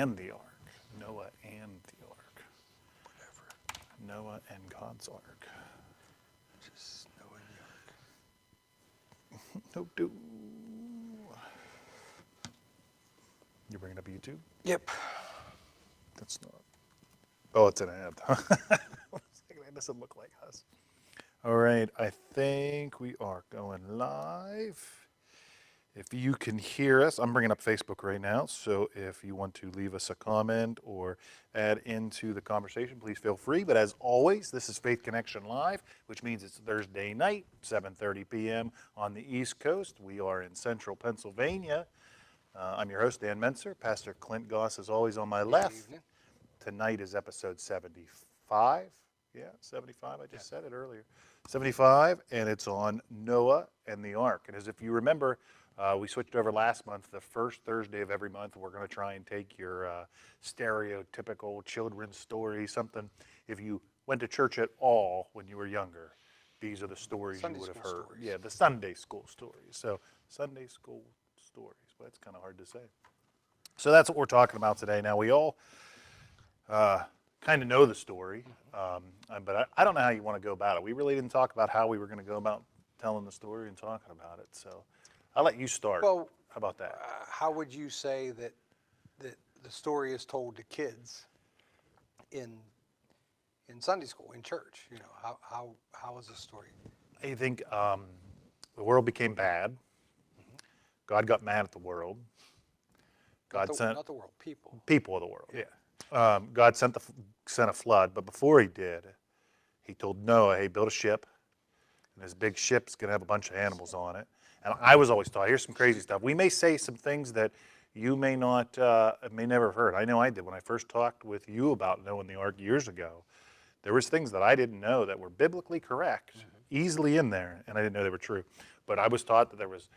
and the Ark. Noah and the Ark. Whatever. Noah and God's Ark. Just Noah and the Ark. No, do. You're bringing up YouTube? Yep. That's not. Oh, it's an ad. That doesn't look like us. All right, I think we are going live. If you can hear us, I'm bringing up Facebook right now, so if you want to leave us a comment or add into the conversation, please feel free. But as always, this is Faith Connection Live, which means it's Thursday night, 7:30 p.m. on the East Coast. We are in central Pennsylvania. I'm your host, Dan Mencer. Pastor Clint Goss is always on my left. Good evening. Tonight is episode 75. Yeah, 75, I just said it earlier. 75, and it's on Noah and the Ark. And as if you remember, we switched over last month. The first Thursday of every month, we're going to try and take your stereotypical children's story, something. If you went to church at all when you were younger, these are the stories Sunday you would have school heard. stories. Yeah, the Sunday school stories. So Sunday school stories, but it's kind of hard to say. So that's what we're talking about today. Now, we all kind of know the story, but I don't know how you want to go about it. We really didn't talk about how we were going to go about telling the story and talking about it. So I'll let you start. Well, how about that? How would you say that the story is told to kids in Sunday school, in church? You know, how is the story? I think the world became bad. God got mad at the world. God sent not the world, people. People of the world, yeah. God sent a flood, but before he did, he told Noah, hey, build a ship, and this big ship's going to have a bunch of animals on it. And I was always taught, here's some crazy stuff. We may say some things that you may not, may never have heard. I know I did when I first talked with you about Noah and the Ark years ago. There was things that I didn't know that were biblically correct, easily in there, and I didn't know they were true. But I was taught that there was,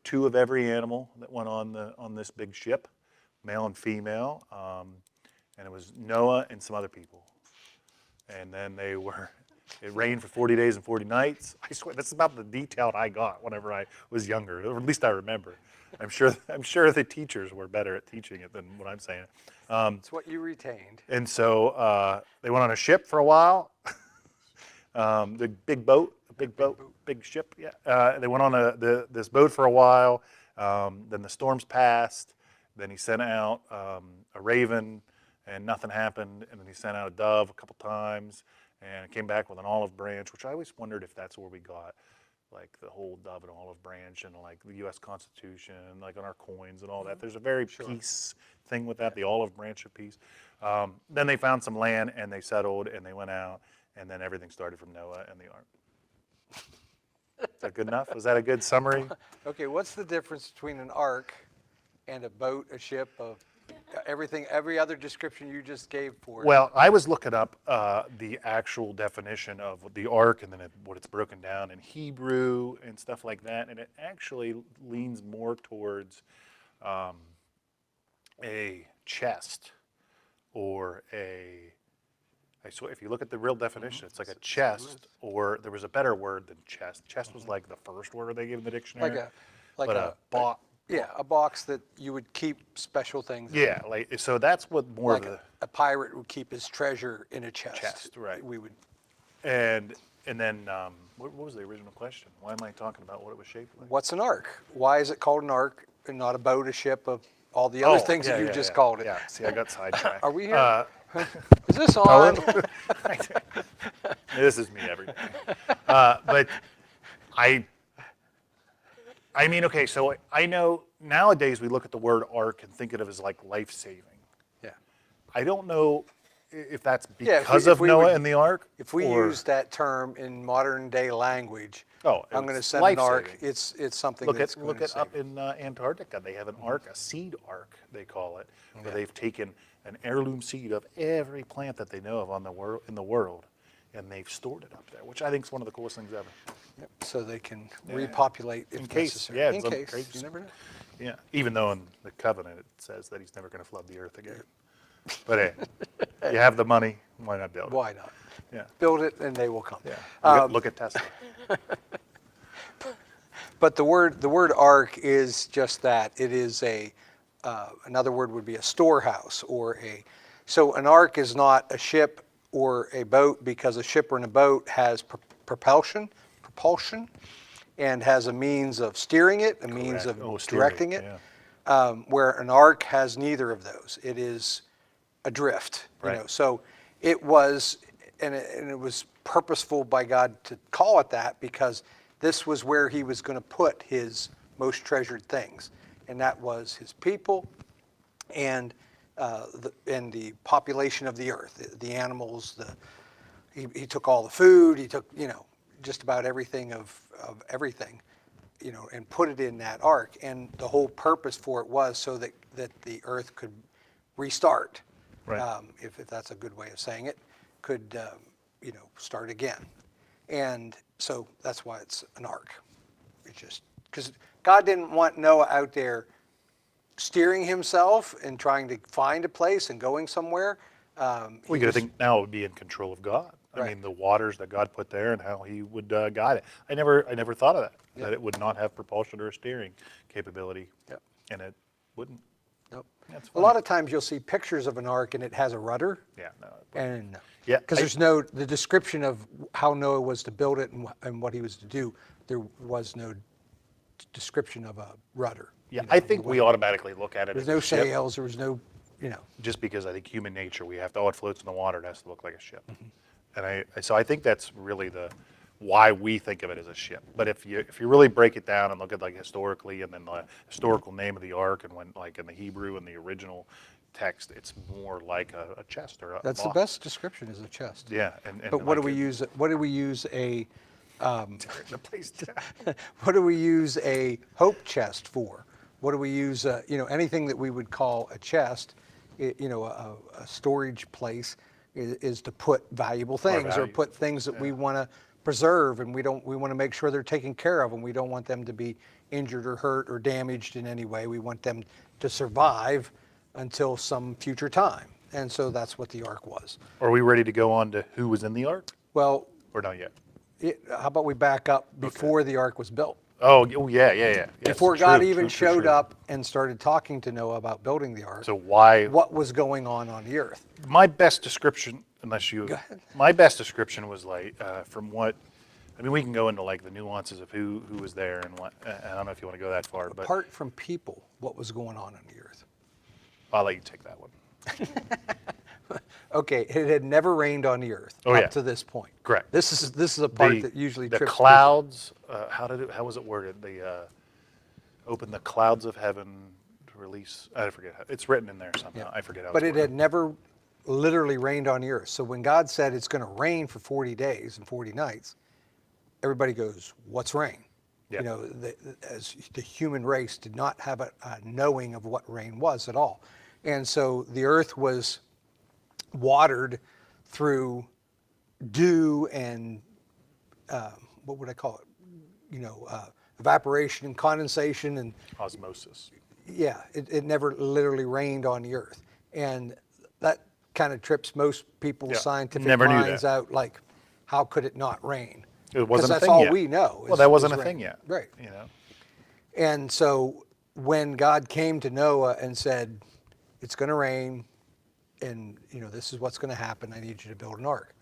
2 of every animal that went on this big ship, male and female, and it was Noah and some other people. And then it rained for 40 days and 40 nights. I swear, that's about the detail I got whenever I was younger, or at least I remember. I'm sure the teachers were better at teaching it than what I'm saying. It's what you retained. And so they went on a ship for a while, the big boat, big ship. Yeah, they went on this boat for a while. Then the storms passed. Then he sent out a raven, and nothing happened. And then he sent out a dove a couple times, and it came back with an olive branch, which I always wondered if that's where we got, like the whole dove and olive branch, and like the U.S. Constitution, like on our coins and all that. There's a very peace thing with that, the olive branch of peace. Then they found some land, and they settled, and they went out, and then everything started from Noah and the Ark. Is that good enough? Was that a good summary? Okay, what's the difference between an ark and a boat, a ship, every other description you just gave for it? Well, I was looking up the actual definition of the ark and then what it's broken down in Hebrew and stuff like that, and it actually leans more towards a chest or if you look at the real definition, it's like a chest, or there was a better word than chest. Chest was like the first word they gave in the dictionary. Like a box. Yeah, a box that you would keep special things in. Yeah, so that's what more Like of the a pirate would keep his treasure in a chest. Chest, right. We would. and then what was the original question? Why am I talking about what it was shaped like? What's an ark? Why is it called an ark and not a boat, a ship, all the other things that you just called it? Yeah, see, I got sidetracked. Are we here? Is this on? This is me every day. But I mean, okay, so I know nowadays we look at the word ark and think of it as like life-saving. Yeah. I don't know if that's because of Noah and the Ark. If we use that term in modern day language, I'm going to it's send an ark. It's something that's going to Look at save. up in Antarctica. They have an ark, a seed ark, they call it, where they've taken an heirloom seed of every plant that they know of in the world, and they've stored it up there, which I think is one of the coolest things ever. Yep, so they can repopulate if necessary. Yeah, in case, you never know. Yeah, even though in the covenant it says that he's never going to flood the earth again. But hey, you have the money, why not build it? Why not? Yeah. Build it and they will come. Yeah. Look at Tesla. But the word ark is just that. It is a another word would be a storehouse or a. So an ark is not a ship or a boat, because a ship or a boat has propulsion, and has a means of steering it, a means of Oh, steering, directing it. yeah. Where an ark has neither of those. It is adrift. Right. So it was, and it was purposeful by God to call it that, because this was where he was going to put his most treasured things, and that was his people and the population of the earth, the animals. He took all the food. He took just about everything of everything, and put it in that ark. And the whole purpose for it was so that the earth could restart, Right. if that's a good way of saying it, could start again. And so that's why it's an ark. It's just because God didn't want Noah out there steering himself and trying to find a place and going somewhere. We got to think now it would be in control of God. I Right. mean, the waters that God put there and how he would guide it. I never thought of that, Yep. that it would not have propulsion or steering capability. Yep. And it wouldn't. Nope. That's A funny. lot of times you'll see pictures of an ark and it has a rudder. Yeah, no. And no. Yeah, Because there's the description of how Noah was to build it and what he was to do, there was no description of a rudder. Yeah, I think we automatically look at it There's as no a ship, sails, there was no, just because I think human nature, we have to, it floats in the water, it has to look like a ship. Mm-hmm. And so I think that's really why we think of it as a ship. But if you really break it down and look at like historically, and then the historical name of the ark, and when like in the Hebrew and the original text, it's more like a chest or a That's the box. best description, is a chest. Yeah, But what do like we use? What do we use a? tearing the place down. What do we use a hope chest for? What do we use? Anything that we would call a chest, a storage place, is to put valuable things or value. put things that we want to preserve, and we want to make sure they're taken care of, and we don't want them to be injured or hurt or damaged in any way. We want them to survive until some future time, and so that's what the ark was. Are we ready to go on to who was in the ark, Well, or not yet? how about we back up before the ark was built? Oh, yeah. Yes, Before God true, even true, showed true. up and started talking to Noah about building the ark, So why? what was going on the earth? My best description, unless you, Go ahead. my best description was like from what. I mean, we can go into like the nuances of who was there and what. I don't know if you want to go that far, but Apart from people, what was going on the earth? I'll let you take that one. Okay, it had never rained on the earth Oh, up yeah. to this point. Correct. This is a part that usually the trips clouds. How was it worded? Open the clouds of heaven to release. I forget. It's written in there somehow. people. I forget how. But it's it had worded. never literally rained on the earth. So when God said it's going to rain for 40 days and 40 nights, everybody goes, "What's rain?" Yeah. As the human race did not have a knowing of what rain was at all. And so the earth was watered through dew and what would I call it? Evaporation and condensation, and Osmosis. yeah, it never literally rained on the earth. And that kind of trips most people's Yeah, scientific never knew minds that. out, like, how could it not rain? It 'Cause wasn't a that's thing all yet. we know. Well, that wasn't is a thing rain. yet. Right. And And so when God came to Noah and said, "It's going to rain, and this is what's going to happen. I need you to build an ark."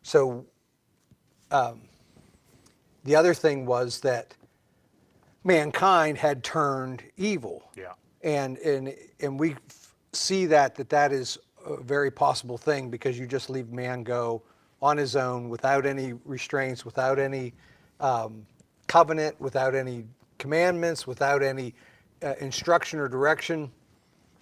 So the other thing was that mankind had turned evil. Yeah. And we see that is a very possible thing, because you just leave man go on his own without any restraints, without any covenant, without any commandments, without any instruction or direction.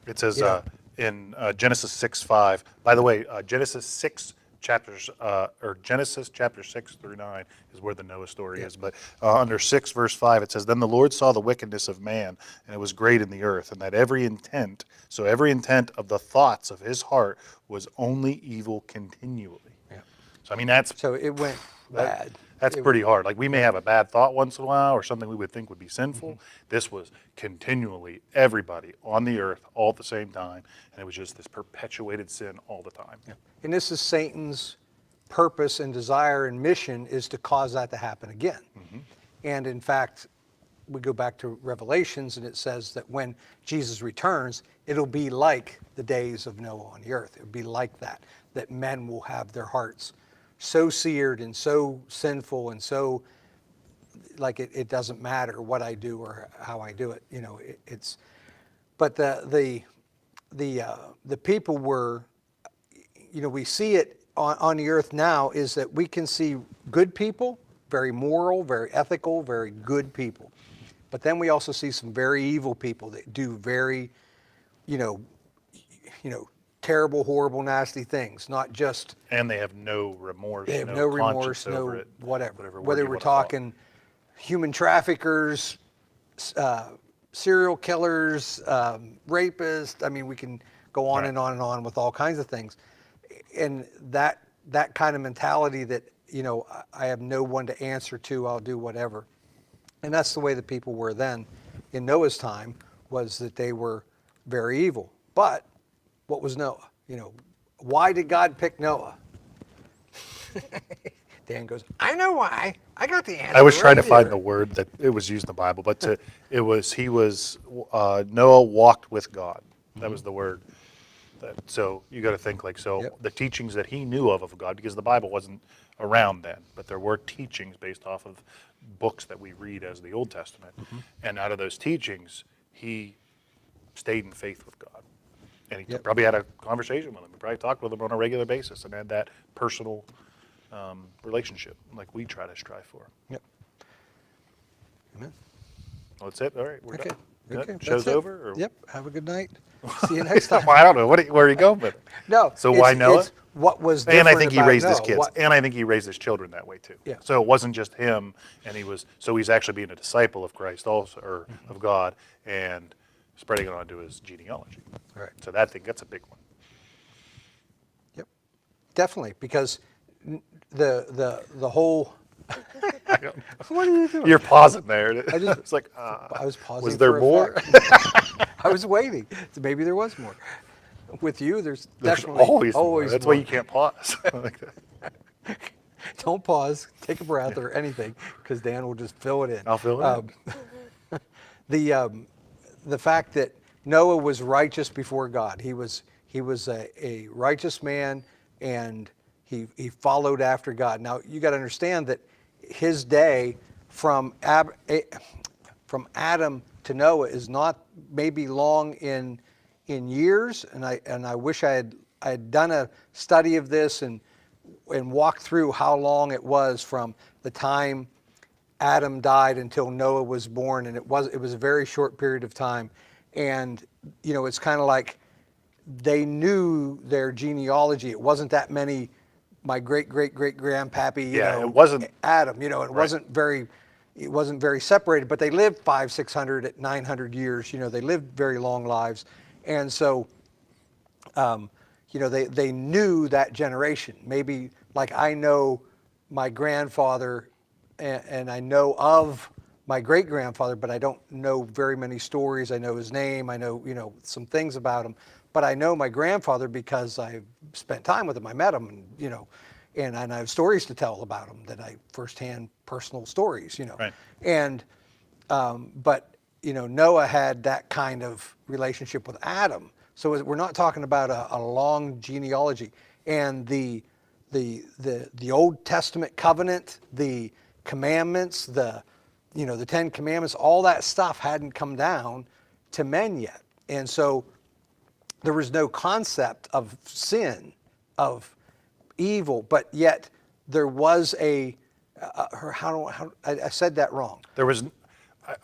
It says Yeah. in Genesis 6:5. By the way, Genesis 6 chapters, or Genesis chapter 6 through 9 is where the Noah story is. But under 6 verse 5, it says, "Then the Lord saw the wickedness of man, and it was great in the earth, and that every intent of the thoughts of his heart was only evil continually." Yeah. So I mean that's So it went bad. That's It- pretty hard. Like we may have a bad thought once in a while or something we would think would be sinful. Mm-hmm. This was continually everybody on the earth all at the same time. And it was just this perpetuated sin all the time. Yeah. And this is Satan's purpose and desire and mission, is to cause that to happen again. Mm-hmm. And in fact, we go back to Revelations, and it says that when Jesus returns, it'll be like the days of Noah on the earth. It'll be like that men will have their hearts so seared and so sinful and so like it doesn't matter what I do or how I do it. It's. But the people were, we see it on the earth now, is that we can see good people, very moral, very ethical, very good people. But then we also see some very evil people that do very, terrible, horrible, nasty things, not just. And they have no remorse, They have no no remorse, conscience over no it, whatever. word Whether you we're wanna call it. talking human traffickers, serial killers, rapists. I mean, we can go on Right. and on and on with all kinds of things. And that kind of mentality that, I have no one to answer to, I'll do whatever. And that's the way the people were then in Noah's time, was that they were very evil. But what was Noah? Why did God pick Noah? Dan goes, I know why. I got the answer. I was trying to right find here." the word that it was used in the Bible, but Noah walked with God. That was the word. So you got to think Yep. the teachings that he knew of God, because the Bible wasn't around then, but there were teachings based off of books that we read as the Old Testament. And out of those teachings, he stayed in faith with God. And he Yep. probably had a conversation with him. He probably talked with him on a regular basis and had that personal relationship like we try to strive for. Yep. Amen. Well, that's it. All right, we're Okay. done. Okay. Good? Show's that's it. over? Or? Yep. Have a good night. See you next time. Well, I don't know. Where are you going with it? No. So why Noah? It's what was different And I think he about raised his Noah. kids. What- And I think he raised his children that way too. Yeah. So it wasn't just him, and he's actually being a disciple of Christ also, or of God, and spreading it onto his genealogy. Right. So that's a big one. Yep. Definitely, because the whole. What are you doing? You're pausing there. It's like, I was pausing. was there for more? effect. I was waiting. So maybe there was more. With you, there's There's definitely always more. That's why more. you can't pause. Like that. Don't pause, take a breath, or anything, because Dan will just fill it in. I'll fill it in. The fact that Noah was righteous before God. He was a righteous man, and he followed after God. Now you got to understand that his day from Adam to Noah is not maybe long in years, and I wish I had done a study of this and walked through how long it was from the time Adam died until Noah was born, and it was a very short period of time. And it's kind of like they knew their genealogy. It wasn't that many. My great grandpappy, Yeah, it wasn't- Adam. It wasn't very separated, but they lived 500, 600, 900 years. They lived very long lives, and so they knew that generation. Maybe like I know my grandfather, and I know of my great grandfather, but I don't know very many stories. I know his name. I know some things about him, but I know my grandfather because I spent time with him. I met him, and I have stories to tell about him that I firsthand personal stories. Right. And but Noah had that kind of relationship with Adam. So we're not talking about a long genealogy. And the Old Testament covenant, the commandments, the 10 commandments, all that stuff hadn't come down to men yet. And so there was no concept of sin, of evil, but yet there was I said that wrong. There was,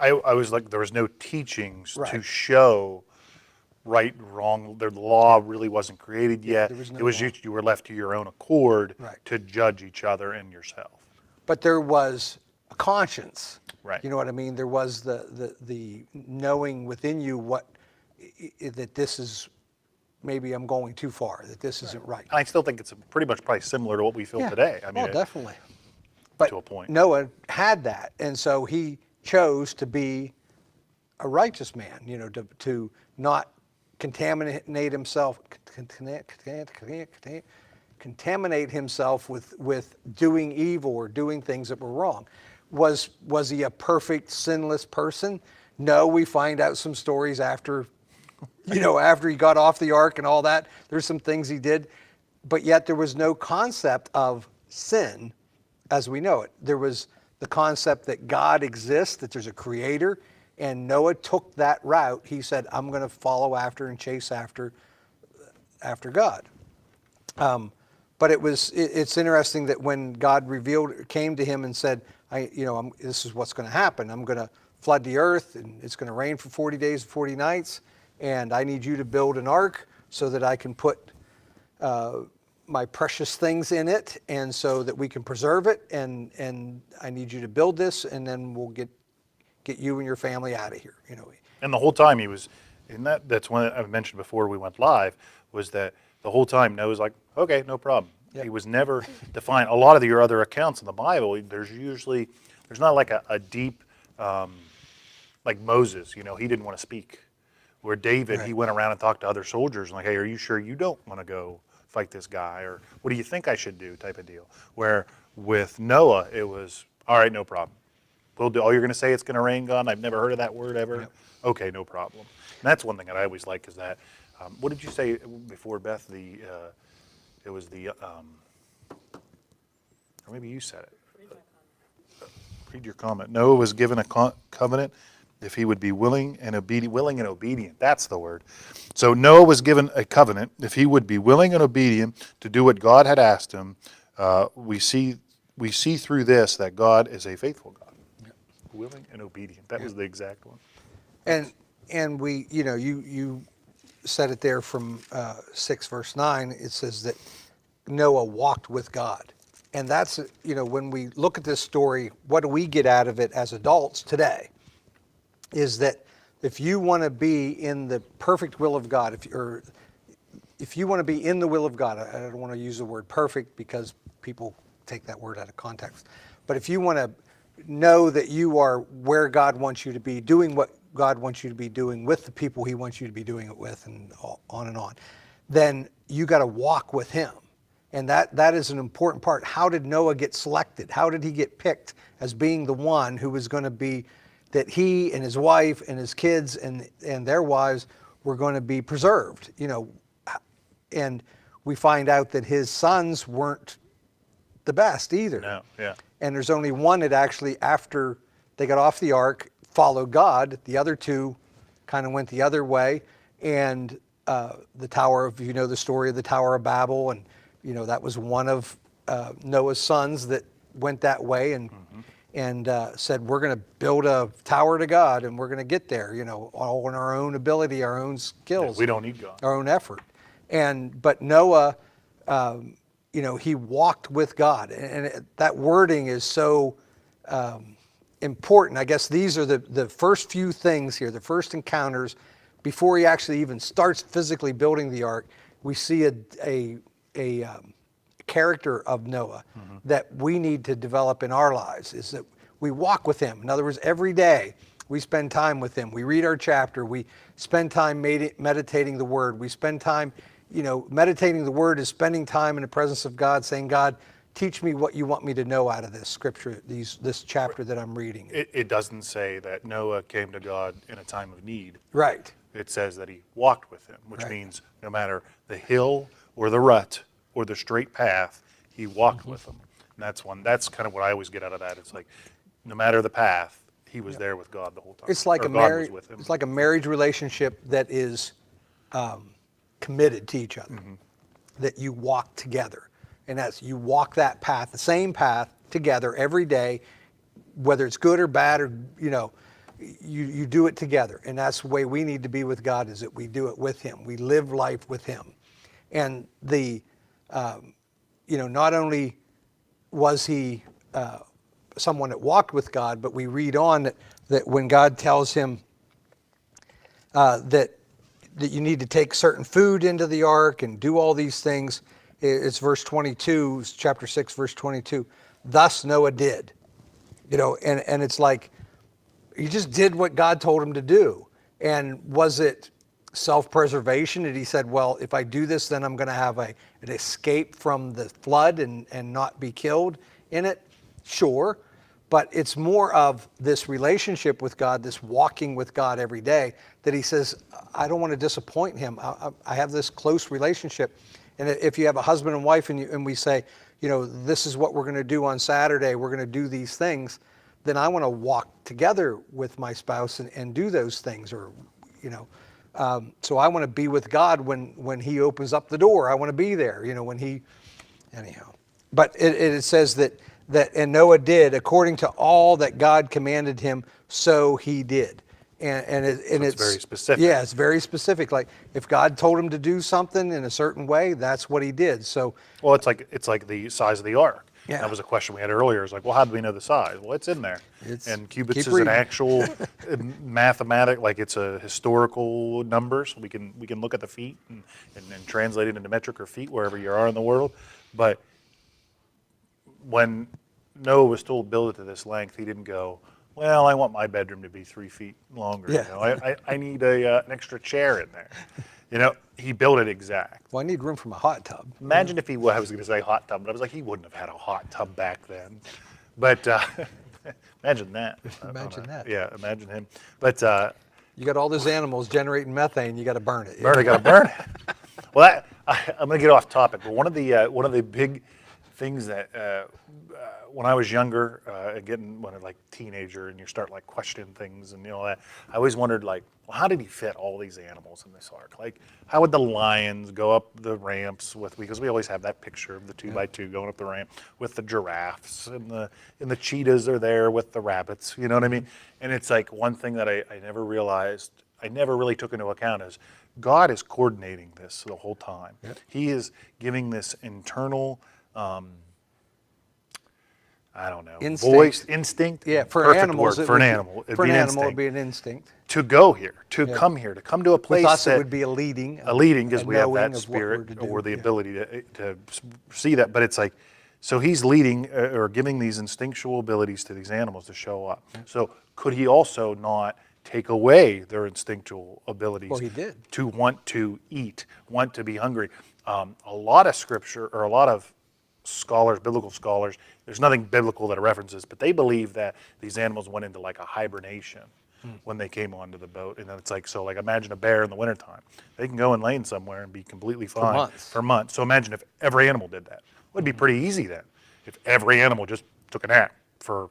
I was like, there was no teachings to Right. show right, wrong. The law really wasn't created yet. there was no It was law. you were left to your own accord Right. to judge each other and yourself. But there was a conscience. Right. You know what I mean? There was the knowing within you that this is, maybe I'm going too far, that this isn't right. And I still think it's pretty much probably similar to what we feel Yeah. today. I mean, oh, definitely. But to a point. Noah had that, and so he chose to be a righteous man. To not contaminate himself, contaminate himself with doing evil or doing things that were wrong. Was he a perfect, sinless person? No, we find out some stories after, after he got off the ark and all that. There's some things he did, but yet there was no concept of sin as we know it. There was the concept that God exists, that there's a creator, and Noah took that route. He said, I'm going to follow after and chase after God. But it's interesting that when God came to him and said, this is what's going to happen. I'm going to flood the earth, and it's going to rain for 40 days and 40 nights, and I need you to build an ark so that I can put my precious things in it, and so that we can preserve it, and I need you to build this, and then we'll get you and your family out of here. And the whole time he was, and that's one I mentioned before we went live, was that the whole time Noah's like, okay, no problem. Yep. He was never defined. A lot of your other accounts in the Bible, there's not like a deep, like Moses, he didn't want to speak. Where David, He went around and talked to other soldiers, like, hey, are you sure you don't want to go fight this guy? Or what do you think I should do, type of deal. Where with Noah, it was, all right, no problem. We'll do. Oh, you're going to say it's going to rain, God? I've never heard of that word ever. Yep. Okay, no problem. And that's one thing that I always like is that, what did you say before, Beth? It was the, or maybe you said it. Read your comment. Noah was given a covenant if he would be willing and obedient. That's the word. So Noah was given a covenant if he would be willing and obedient to do what God had asked him. We see through this that God is a faithful God. Yeah. Willing and obedient. That was the exact one. And we, you said it there from 6 verse 9. It says that Noah walked with God. And that's, when we look at this story, what do we get out of it as adults today? Is that if you want to be in the perfect will of God, if you want to be in the will of God, I don't want to use the word perfect because people take that word out of context, but if you want to know that you are where God wants you to be, doing what God wants you to be doing with the people He wants you to be doing it with, and on, then you got to walk with Him. And that is an important part. How did Noah get selected? How did he get picked as being the one who was going to be, that he and his wife and his kids and their wives were going to be preserved? And we find out that his sons weren't the best either. No, yeah. And there's only one that actually, after they got off the ark, followed God. The other two kind of went the other way. And the Tower of, the story of the Tower of Babel, and that was one of Noah's sons that went that way and said, we're going to build a tower to God, and we're going to get there, all on our own ability, our own skills. Yeah, we don't need God. Our own effort. But Noah, he walked with God. And that wording is so important. I guess these are the first few things here, the first encounters, before he actually even starts physically building the ark. We see a character of Noah that we need to develop in our lives, is that we walk with him. In other words, every day we spend time with him. We read our chapter. We spend time meditating the word. We spend time, meditating the word is spending time in the presence of God, saying, God, teach me what you want me to know out of this scripture, this chapter that I'm reading. It doesn't say that Noah came to God in a time of need. Right. It says that he walked with him, which means no matter the hill or the rut or the straight path, he walked with them. And that's kind of what I always get out of that. It's like, no matter the path, he was there with God the whole time. It's like it's like a marriage relationship that is committed to each other, that you walk together. And that's, you walk that path, the same path together every day, whether it's good or bad, or, you do it together. And that's the way we need to be with God, is that we do it with him. We live life with him. And not only was he someone that walked with God, but we read on that when God tells him that you need to take certain food into the ark and do all these things, it's verse 22, chapter 6, verse 22. Thus Noah did. And it's like, he just did what God told him to do. And was it self-preservation that he said, well, if I do this, then I'm going to have an escape from the flood and not be killed in it? Sure. But it's more of this relationship with God, this walking with God every day, that he says, I don't want to disappoint him. I have this close relationship. And if you have a husband and wife and we say, this is what we're going to do on Saturday, we're going to do these things, then I want to walk together with my spouse and do those things. Or, so I want to be with God when he opens up the door. I want to be there, anyhow. But it says that and Noah did according to all that God commanded him, so he did. It's very specific. Yeah, it's very specific. Like if God told him to do something in a certain way, that's what he did. So well, it's like the size of the ark. Yeah. That was a question we had earlier. It's like, well, how do we know the size? Well, it's in there. And cubits is an actual mathematic, like it's a historical number. So we can look at the feet and translate it into metric or feet wherever you are in the world. But when Noah was told build it to this length, he didn't go, well, I want my bedroom to be 3 feet longer. Yeah. I need an extra chair in there. He built it exact. Well, I need room for my hot tub. Imagine if I was going to say hot tub, but I was like, he wouldn't have had a hot tub back then. But imagine that. Imagine that. Yeah, imagine him. But you got all those animals generating methane. You got to burn it. got to burn it. Well, I'm going to get off topic, but one of the big things that when I was younger, when I was like teenager, and you start like questioning things and that, I always wondered like, well, how did he fit all these animals in this ark? Like, how would the lions go up the ramps because we always have that picture of the 2x2 going up the ramp with the giraffes and the cheetahs are there with the rabbits. You know what I mean? And it's like one thing that I never realized, I never really took into account is God is coordinating this the whole time. Yep. He is giving this internal. I don't know. Instinct. Yeah, for perfect animals. Word, for an animal. For an animal, it would be an instinct. To go here, to come here, to come to a place With us, that it would be a leading. A leading, because we have that spirit or the ability to see that. But it's like, so he's leading or giving these instinctual abilities to these animals to show up. Yeah. So could he also not take away their instinctual abilities? Well, he did. To want to eat, want to be hungry. A lot of scripture, or a lot of scholars, biblical scholars, there's nothing biblical that references, but they believe that these animals went into like a hibernation when they came onto the boat. And then it's like, so like imagine a bear in the wintertime. They can go and lay somewhere and be completely fine for months. So imagine if every animal did that. It would be pretty easy then. If every animal just took a nap for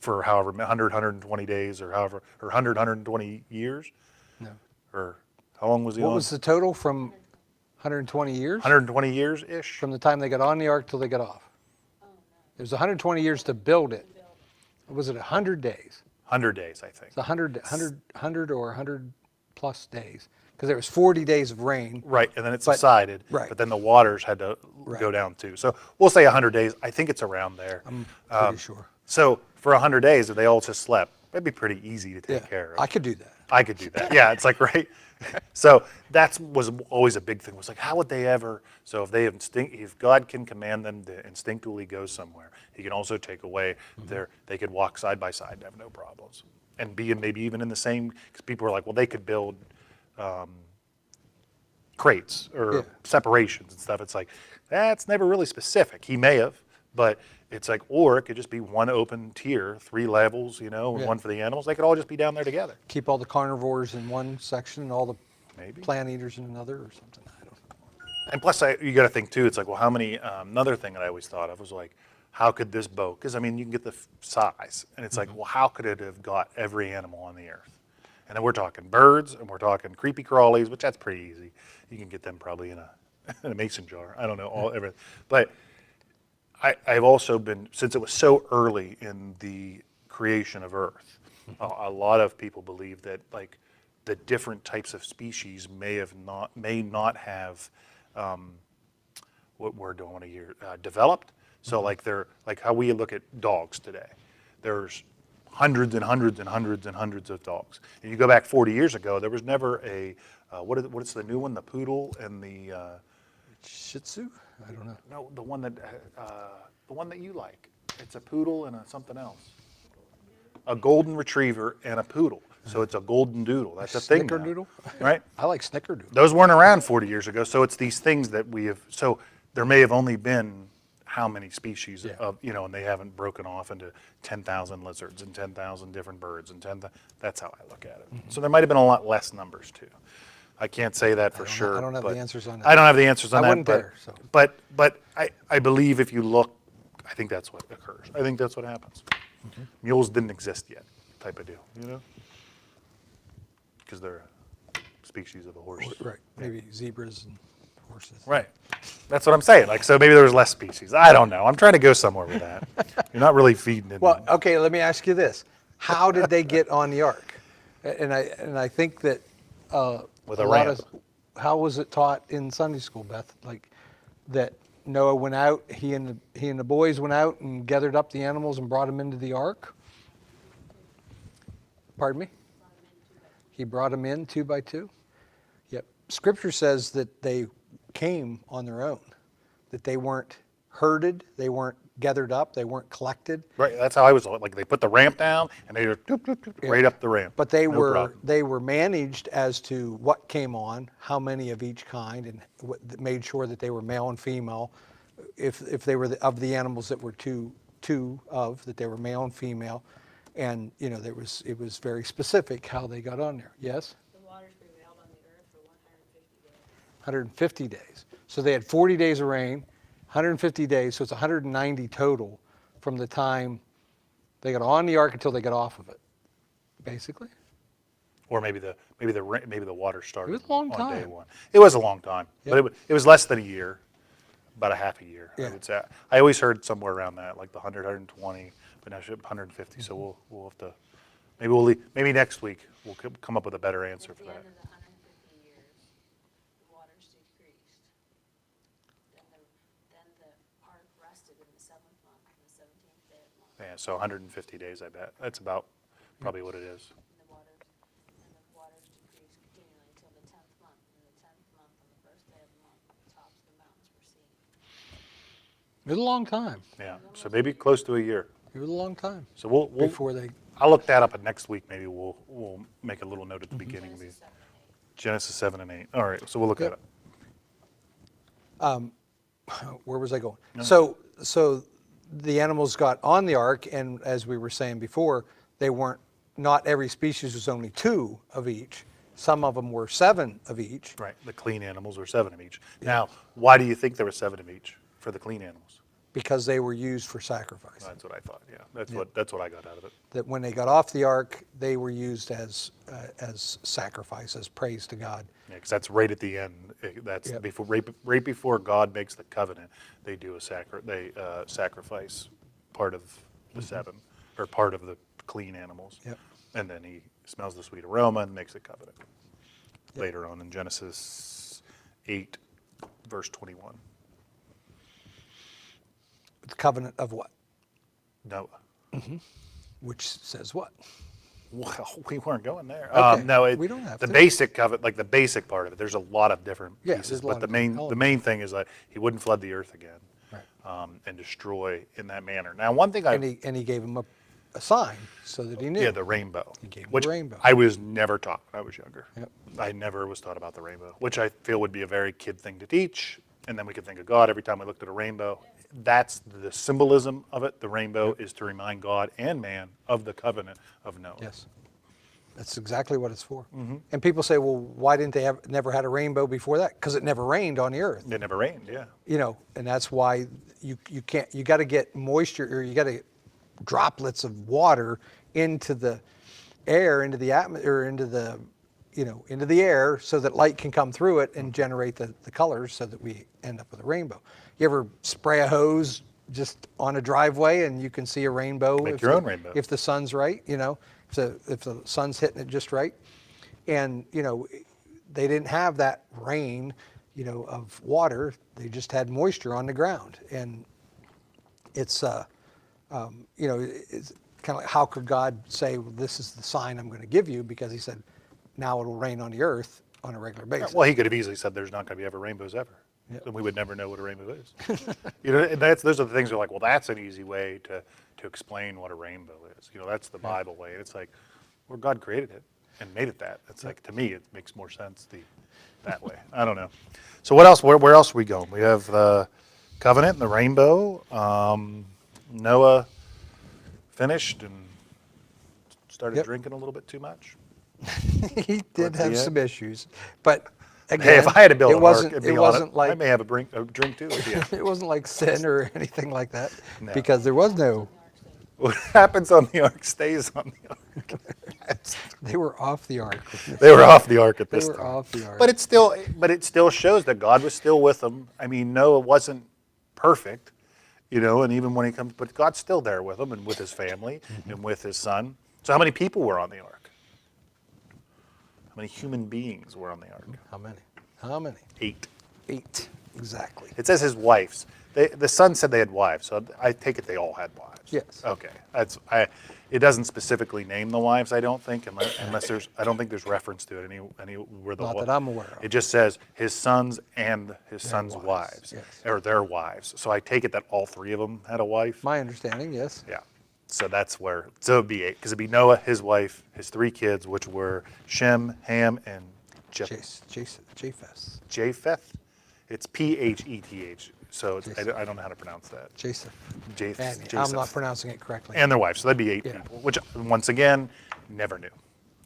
however 100, 120 days or however, or 100, 120 years. No. Or how long was he on? What was the total from 120 years? 120 years-ish. From the time they got on the ark till they got off. It was 120 years to build it. Was it 100 days? 100 days, I think. It's 100 or 100 plus days. Because there was 40 days of rain. Right, and then it subsided. Right. But then the waters had to go down too. So we'll say 100 days. I think it's around there. I'm pretty sure. So for 100 days, if they all just slept, it'd be pretty easy to take care of. I could do that. I could do that. Yeah, it's like, right? So that was always a big thing. Was like, how would they ever? So if God can command them to instinctually go somewhere, He can also take away they could walk side by side and have no problems, and be maybe even in the same. Because people were like, well, they could build crates or separations and stuff. It's like that's never really specific. He may have, but it's like, or it could just be one open tier, 3 levels, and one for the animals. They could all just be down there together. Keep all the carnivores in one section and all the plant eaters in another or something. I don't know. And plus, you got to think too, it's like, well, how many, another thing that I always thought of was like, how could this boat, because I mean, you can get the size, and it's like, well, how could it have got every animal on the earth? And then we're talking birds, and we're talking creepy crawlies, which that's pretty easy. You can get them probably in a mason jar. I don't know, everything. But I've also been, since it was so early in the creation of Earth, a lot of people believe that like the different types of species may not have what word do I want to hear developed. So like they're like how we look at dogs today. There's hundreds and hundreds and hundreds and hundreds of dogs. And you go back 40 years ago, there was never a what's the new one? The poodle and the Shih Tzu? I don't know. No, the one that you like. It's a poodle and something else. A golden retriever and a poodle. So it's a golden doodle. That's a thing now, Snickerdoodle? right? I like snickerdoodle. Those weren't around 40 years ago. So it's these things that we have. So there may have only been how many species Yeah. of, and they haven't broken off into 10,000 lizards and 10,000 different birds and that's how I look at it. Mm-hmm. So there might have been a lot less numbers too. I can't say that for sure. I don't have but the answers on that. I don't have the answers on I that. wasn't but, there, so. But I believe if you look, I think that's what occurs. I think that's what happens. Mm-hmm. Mules didn't exist yet, type of deal, because they're a species of a horse. Right, maybe zebras and horses. Right. That's what I'm saying. Like, so maybe there was less species. I don't know. I'm trying to go somewhere with that. You're not really feeding it. Well, okay, let me ask you this. How did they get on the ark? And I think that With a ramp. how was it taught in Sunday school, Beth? Like that Noah went out, he and the boys went out and gathered up the animals and brought them into the ark? Pardon me? He brought them in 2 by 2? Yep. Scripture says that they came on their own, that they weren't herded, they weren't gathered up, they weren't collected. Right. That's how I was. Like, they put the ramp down and they just doop, doop, doop, right up the ramp. But they No problem. they were managed as to what came on, how many of each kind, and made sure that they were male and female. If they were of the animals that were two of, that they were male and female, and it was very specific how they got on there. Yes. The waters prevailed on the earth for 150 days. 150 days. So they had 40 days of rain, 150 days. So it's 190 total from the time they got on the ark until they got off of it, basically. Or maybe the water started It was a long on day time. one. It was a long time, Yep. but it was less than a year, about a half a year. Yeah. I would say. I always heard somewhere around that, like the 100, 120, but now it's 150. So we'll have to maybe next week we'll come up with a better answer At for the that. end of the 150 years, the waters decreased. Then the ark rested in the 7th month, on the 17th day of the month. Yeah, so 150 days, I bet. That's about probably what it is. And the waters decreased continually until the 10th month. In the 10th month, on the first day of the month, the tops of the mountains were seen. It was a long time. Yeah, so maybe close to a year. It was a long time So we'll before they. I'll look that up, and next week maybe we'll make a little note at Mm-hmm. the beginning. Genesis 7 Genesis 7 and and 8. 8. All right, so we'll look Yep. at it. Where was I going? So the animals got on the ark, and as we were saying before, they weren't. Not every species was only 2 of each. Some of them were 7 of each. Right, the clean animals were 7 of each. Now, why do you think there were 7 of each for the clean animals? Because they were used for sacrifice. That's what I thought. Yeah, that's what I got out of it. That when they got off the ark, they were used as sacrifice, as praise to God. Yeah, because that's right at the end. That's Yep. before, right before God makes the covenant. They do sacrifice part of the 7, or part of the clean animals. Yep. And then he smells the sweet aroma and makes the covenant. Later on in Genesis 8, verse 21. The covenant of what? Noah. Which says what? Well, we weren't going there. Okay, No, we don't have the to. basic covenant, like the basic part of it. There's a lot of different Yeah, pieces, there's a but lot the of main elements. thing is that he wouldn't flood the earth again, Right. and destroy in that manner. Now, one thing And he gave him a sign so that he knew. yeah, the rainbow, He gave him which the rainbow. I was never taught when I was younger. Yep. I never was taught about the rainbow, which I feel would be a very kid thing to teach. And then we could think of God every time we looked at a rainbow. That's the symbolism of it. The rainbow is to remind God and man of the covenant of Noah. Yes. That's exactly what it's for. Mm-hmm. And people say, well, why didn't they never had a rainbow before that? Because it never rained on the earth. It never rained, yeah. And that's why you got to get moisture, or you got to get droplets of water into the air, into the atmosphere, into the air, so that light can come through it and generate the colors, so that we end up with a rainbow. You ever spray a hose just on a driveway and you can see a rainbow? Make your own rainbow. If the sun's right, if the sun's hitting it just right. And, they didn't have that rain, of water. They just had moisture on the ground. And it's, it's kind of like, how could God say, well, this is the sign I'm going to give you? Because he said, now it'll rain on the earth on a regular basis. Well, he could have easily said there's not going to be ever rainbows ever. Yep. And we would never know what a rainbow is. And those are the things that are like, well, that's an easy way to explain what a rainbow is. That's the Bible way. And it's like, well, God created it and made it that. It's like, to me, it makes more sense that way. I don't know. So what else? Where else are we going? We have covenant and the rainbow. Noah finished and started Yep. drinking a little bit too much. He did Towards the have end. some issues, but again, Hey, if I had to build it an wasn't. ark and It be on it, wasn't like I may have a drink too with you. it wasn't like sin or anything like that, No. because there was no. What happens on the ark stays on the ark. They were off the ark. They were off the ark at They this were time. off the ark. But it still shows that God was still with them. I mean, Noah wasn't perfect, and even when he comes, but God's still there with him and with his family and with his son. So how many people were on the ark? How many human beings were on the ark? How many? How many? 8. 8. Exactly. It says his wives. The son said they had wives, so I take it they all had wives. Yes. Okay. It doesn't specifically name the wives, I don't think, unless I don't think there's reference to it anywhere. Not that I'm aware of. It just says his sons and his sons' wives, yes. or their wives. So I take it that all 3 of them had a wife. My understanding, yes. Yeah. So that's where. So it'd be 8, because it'd be Noah, his wife, his 3 kids, which were Shem, Ham, and Japheth. Japheth. It's Pheth. So I don't know how to pronounce that. Japheth. Japheth. I'm not pronouncing it correctly. And their wives. So that'd be 8 Yeah. people, which once again, never knew.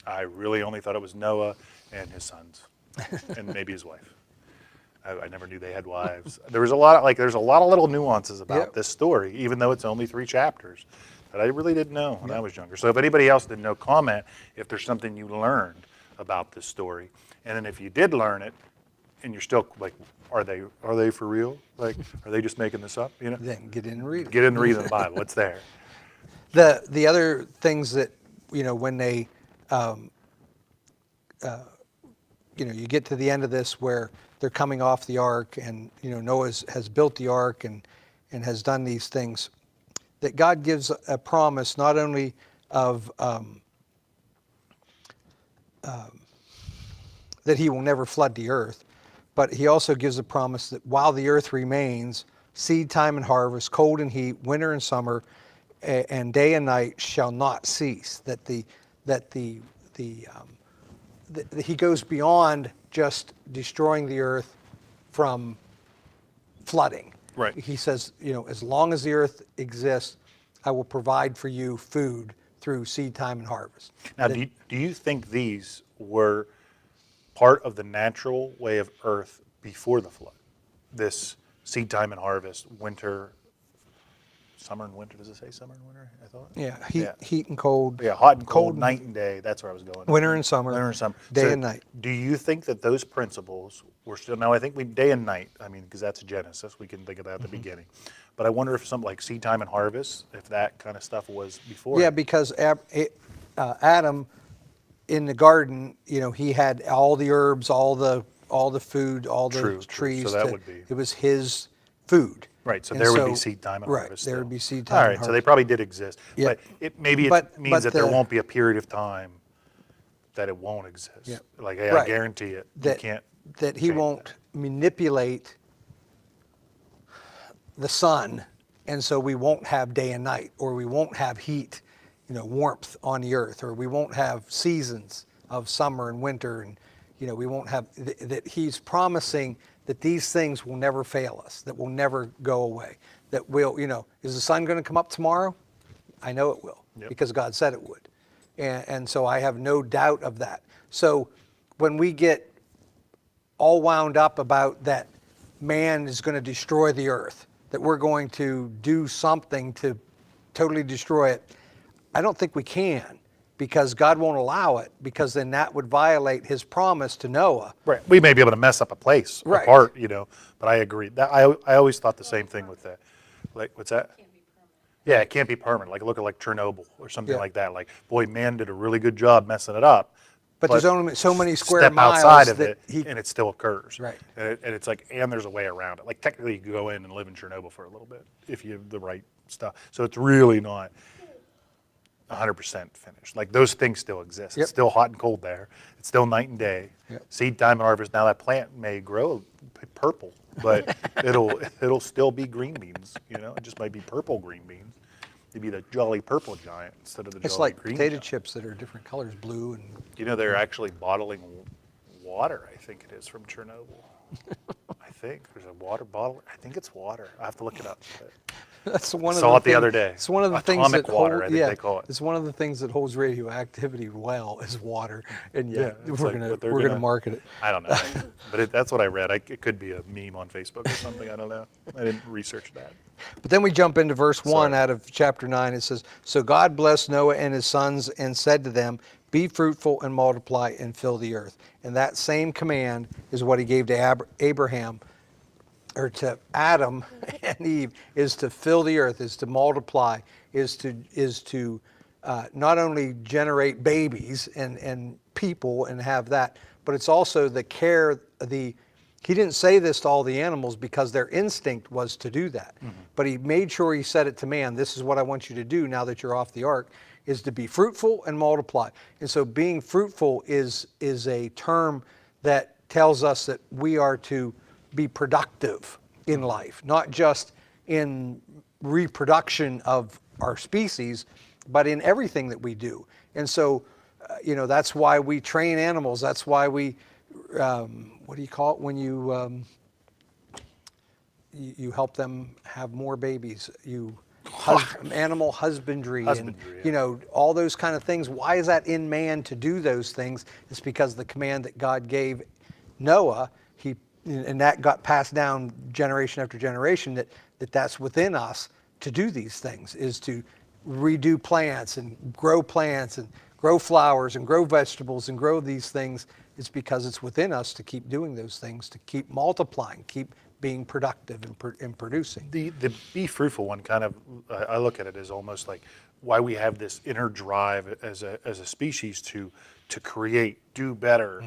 I really only thought it was Noah and his sons, and maybe his wife. I never knew they had wives. There's a lot of little nuances about Yep. this story, even though it's only 3 chapters, that I really didn't know when I was younger. So if anybody else didn't know, comment if there's something you learned about this story, and then if you did learn it, and you're still like, are they for real? Like, are they just making this up? Then get in and read it. Get in and read the Bible. It's there. The other things that, when they, you get to the end of this where they're coming off the ark, and, Noah has built the ark and has done these things, that God gives a promise not only of that he will never flood the earth, but he also gives a promise that while the earth remains, seed time and harvest, cold and heat, winter and summer, and day and night shall not cease. That he goes beyond just destroying the earth from flooding. Right. He says, as long as the earth exists, I will provide for you food through seed time and harvest. Now, do you think these were part of the natural way of earth before the flood? This seed time and harvest, winter, summer and winter. Does it say summer and winter? I thought. Yeah, heat and cold. Yeah, hot and cold, night and day. That's where I was going. Winter and summer. Winter and summer. Day So and night. Do you think that those principles were still? Now, I think day and night. I mean, because that's Genesis. We can think of that at the beginning. But I wonder if something like seed time and harvest, if that kind of stuff was before. Yeah, because Adam in the garden, he had all the herbs, all the food, all the True. trees. So that would be. It was his food. Right, so And there would be seed time and right, harvest. there still. would be seed time All and right, so they harvest. probably did exist. Yeah. But maybe it But means that there the- won't be a period of time that it won't exist. Yeah. Like, hey, I Right. guarantee it. That, you can't. that he change won't manipulate the sun, and so we won't have day and night, or we won't have heat, warmth on the earth, or we won't have seasons of summer and winter, and we won't have that. He's promising that these things will never fail us, that will never go away, that will, is the sun going to come up tomorrow? I know it will, Yep. because God said it would. And so I have no doubt of that. So when we get all wound up about that man is going to destroy the earth, that we're going to do something to totally destroy it, I don't think we can, because God won't allow it, because then that would violate his promise to Noah. Right. We may be able to mess up a place, Right. a part, but I agree. That I always thought the same thing with that. Like, what's that? Can't be permanent. Yeah, it can't be permanent. Like, look at like Chernobyl or something Yeah. like that. Like, boy, man did a really good job messing it up. But there's only so many square step miles outside of that it, he and it still occurs. Right. And it's like, and there's a way around it. Like, technically, you can go in and live in Chernobyl for a little bit if you have the right stuff. So it's really not 100% finished. Like, those things still exist. Yep. It's still hot and cold there. It's still night and day. Yep. Seed time and harvest. Now that plant may grow purple, but it'll still be green beans. It just might be purple green beans. It'd be the jolly purple giant instead of the It's jolly like green potato giant. chips that are different colors, blue and They're actually bottling water, I think it is, from Chernobyl. I think. There's a water bottle. I think it's water. I have to look it up. But That's one I of saw the it the other day. It's one of the Atomic things that water, I think they call it. It's one of the things that holds radioactivity well is water, and yet it's we're like gonna what they're we're gonna gonna- market it. I don't know. But that's what I read. It could be a meme on Facebook or something. I don't know. I didn't research that. But then we jump into verse 1 Sorry. out of chapter 9. It says, "So God blessed Noah and his sons and said to them, 'Be fruitful and multiply and fill the earth.'" And that same command is what he gave to Abraham, or to Adam and Eve, is to fill the earth, is to multiply, is to not only generate babies and people and have that, but it's also the care, he didn't say this to all the animals because their instinct was to do that. But he made sure he said it to man. This is what I want you to do now that you're off the ark, is to be fruitful and multiply. And so being fruitful is a term that tells us that we are to be productive in life, not just in reproduction of our species, but in everything that we do. And so, that's why we train animals. That's why we, what do you call it when you help them have more babies? Animal husbandry, Husbandry, and all those kind of things. Why is that in man to do those things? It's because the command that God gave Noah, and that got passed down generation after generation, that's within us to do these things, is to redo plants and grow flowers and grow vegetables and grow these things. It's because it's within us to keep doing those things, to keep multiplying, keep being productive and producing. The be fruitful one kind of, I look at it as almost like why we have this inner drive as a species to create, do better,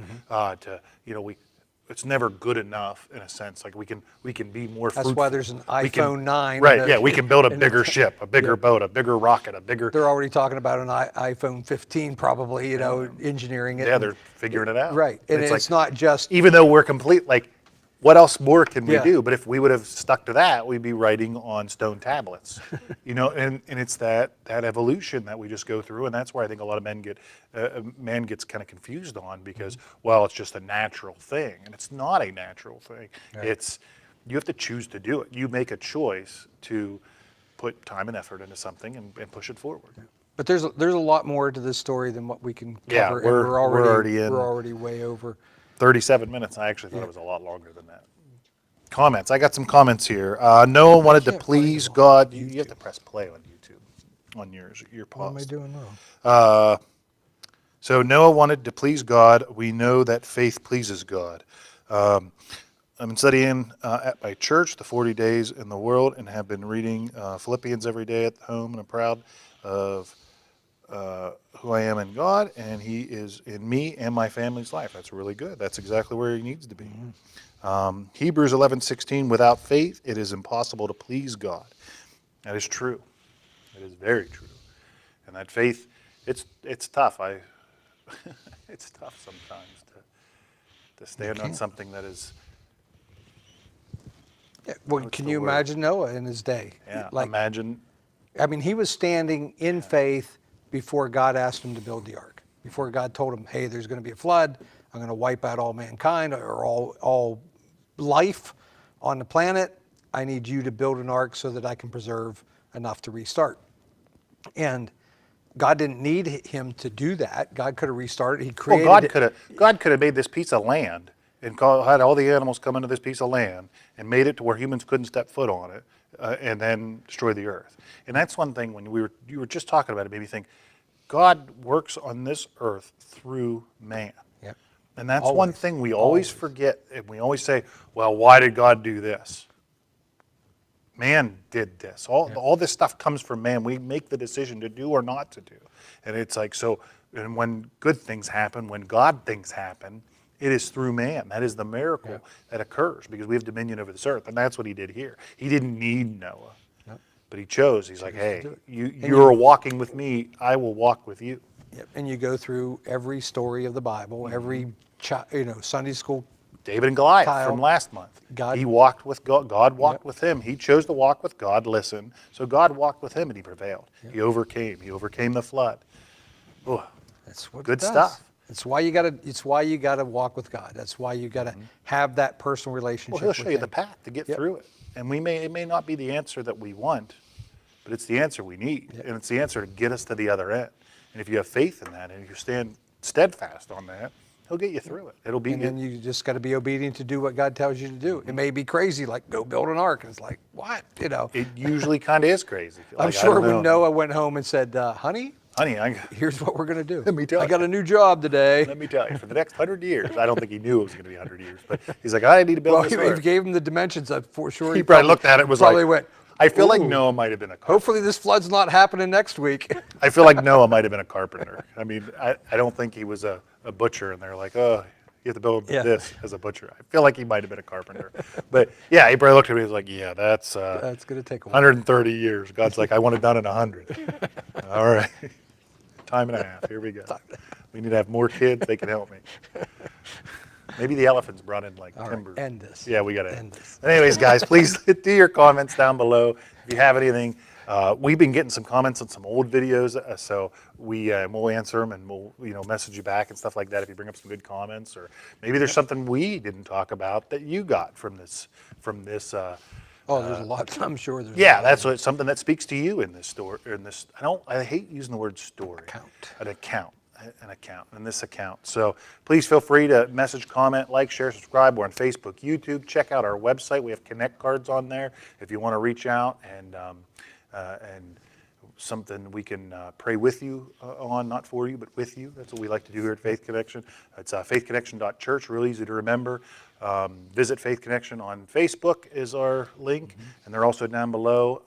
it's never good enough in a sense. Like we can be more fruitful. That's why there's an iPhone 9. Right, yeah, we can build a bigger ship, a bigger boat, a bigger rocket, a bigger... They're already talking about an iPhone 15 probably, engineering it. Yeah, they're figuring it out. Right, and it's like, not just... even though we're complete, like, what else more can we Yeah. do? But if we would have stuck to that, we'd be writing on stone tablets, and it's that evolution that we just go through, and that's where I think a lot of man gets kind of confused on, because well, it's just a natural thing, and it's not a natural thing. Right. You have to choose to do it. You make a choice to put time and effort into something and push it forward. But there's a lot more to this story than what we can cover. Yeah, and we're already way over. 37 minutes. I actually thought it was a lot longer than that. Comments. I got some comments here. Noah wanted to please God. You have to press play on YouTube, on your pause. What am I doing wrong? So Noah wanted to please God. We know that faith pleases God. I've been studying at my church the 40 days in the world, and have been reading Philippians every day at home, and I'm proud of who I am in God, and He is in me and my family's life. That's really good. That's exactly where He needs to be. Hebrews 11:16, without faith it is impossible to please God. That is true. It is very true. And that faith, it's tough. It's tough sometimes to stand on something that is... Yeah, well, can you imagine Noah in his day? Yeah, imagine. I mean, he was standing in faith before God asked him to build the ark. Before God told him, hey, there's going to be a flood. I'm going to wipe out all mankind, or all life on the planet. I need you to build an ark so that I can preserve enough to restart. And God didn't need him to do that. God could have restarted. He created God could have made this piece of land and had all the animals come into this piece of land and made it to where humans couldn't step foot on it, and then destroy the earth. And that's one thing, when you were just talking about it, made me think, God works on this earth through man. Yep. And that's one thing we always forget, and we always say, well, why did God do this? Man did this. All this stuff comes from man. We make the decision to do or not to do. And it's like, so, and when good things happen, when God things happen, it is through man. That is the miracle that occurs, because we have dominion over this earth. And that's what He did here. He didn't need Noah, but He chose. He's like, hey, you're walking with me, I will walk with you. Yep. And you go through every story of the Bible, every Sunday school. David and Goliath from last month. He walked with God. God walked with him. He chose to walk with God. Listen. So God walked with him, and he prevailed. He overcame. He overcame the flood. Oh, that's what good stuff. It's why you gotta walk with God. That's why you gotta have that personal relationship. Well, he'll show with you the him. path to get Yep. through it. And it may not be the answer that we want, but it's the answer we need. And it's the answer to get us to the other end. And if you have faith in that and you stand steadfast on that, he'll get you through it. It'll be And then you just got to be obedient to do what God tells you to do. It may be crazy, like go build an ark. And it's like, what? You know. it usually kind of is crazy. I'm Like, I sure don't when know. Noah went home and said, honey, Honey, here's what we're going to do. Let me tell I you. got a new job today. let me tell you, for the next 100 years, I don't think he knew it was going to be 100 years, but he's like, I need to build Well, this he ark. gave him the dimensions. For sure. He probably looked at it and was probably like, went, I feel like "Ooh, Noah might have been a carpenter. hopefully this flood's not happening next week." I feel like Noah might have been a carpenter. I mean, I don't think he was a butcher, and they're like, oh, you have to build Yeah. this as a butcher. I feel like he might have been a carpenter. But yeah, he probably looked at me and was like, yeah, that's That's going to take a while. 130 years. God's like, I want it done in 100. All right. Time and a half. Here we go. We need to have more kids. They can help me. Maybe the elephants brought in like All right, timber. end this. Yeah, we got to End this. Anyways, guys, please do your comments down below. If you have anything, we've been getting some comments on some old videos, so we'll answer them and we'll message you back and stuff like that if you bring up some good comments, or maybe there's something we didn't talk about that you got from this. Oh, there's a lot. I'm sure there's. Yeah, a lot. that's something that speaks to you in this story. In this, I hate using the word story. An account in this account. So please feel free to message, comment, like, share, subscribe. We're on Facebook, YouTube. Check out our website. We have Connect cards on there if you want to reach out and something we can pray with you on, not for you, but with you. That's what we like to do here at Faith Connection. It's faithconnection.church, real easy to remember. Visit Faith Connection on Facebook is our link, and they're also down below.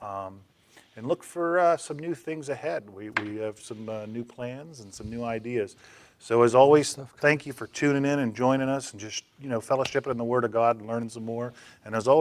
And look for some new things ahead. We have some new plans and some new ideas. So as always, thank you for tuning in and joining us and just fellowshipping in the Word of God and learning some more. And as always,